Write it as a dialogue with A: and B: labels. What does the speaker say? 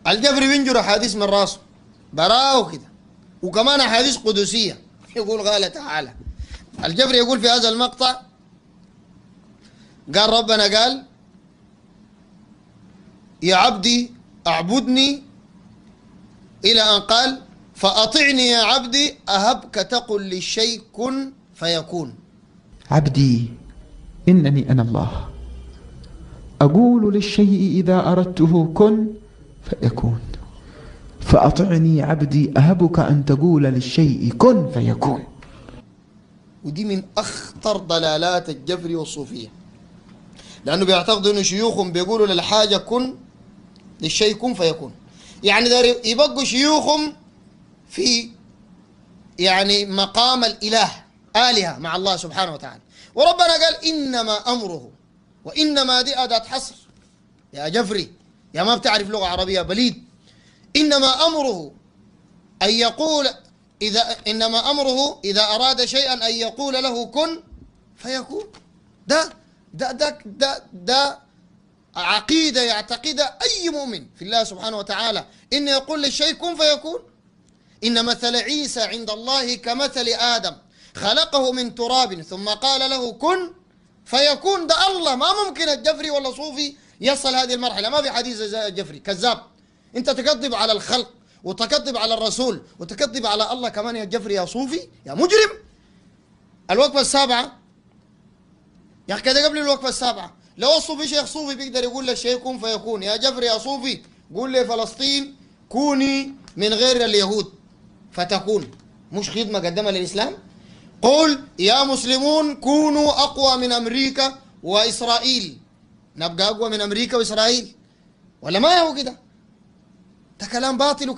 A: الجبري بينجر أحاديث من راسه براو كده، وكمان أحاديث قدسية يقول قال تعالى. الجبري يقول في هذا المقطع قال ربنا قال يا عبدي اعبدني إلى أن قال فأطعني يا عبدي أهبك تقل للشيء كن فيكون.
B: عبدي إنني أنا الله أقول للشيء إذا أردته كن فيكون، فأطعني عبدي أهبك أن تقول للشيء كن فيكون.
A: ودي من أخطر ضلالات الجبر والصوفية، لأنه بيعتقدوا أن شيوخهم بيقولوا للحاجة كن للشيء كن فيكون، يعني دار يبقوا شيوخهم في يعني مقام الإله آلهة مع الله سبحانه وتعالى. وربنا قال إنما أمره، وإنما دي أداة حصر يا جفري يا ما بتعرف لغة عربية بليد. إنما أمره أن يقول إنما أمره إذا أراد شيئا أن يقول له كن فيكون. ده عقيدة يعتقدها أي مؤمن في الله سبحانه وتعالى، إن يقول للشيء كن فيكون. إن مثل عيسى عند الله كمثل آدم خلقه من تراب ثم قال له كن فيكون. ده الله، ما ممكن الجفري ولا صوفي يصل هذه المرحلة. ما في حديث زي الجفري، كذاب. أنت تكذب على الخلق وتكذب على الرسول وتكذب على الله كمان يا جفري يا صوفي يا مجرم. الوقفة السابعة يا أخي كده قبل الوقفة السابعة لو الصوفي شيخ صوفي بيقدر يقول للشيء كن فيكون. يا جفري يا صوفي قول لي فلسطين كوني من غير اليهود فتكون، مش خدمة قدمها للإسلام. قل يا مسلمون كونوا أقوى من أمريكا وإسرائيل، نبقى أقوى من أمريكا وإسرائيل ولا ما هو كده؟ ده كلام باطل.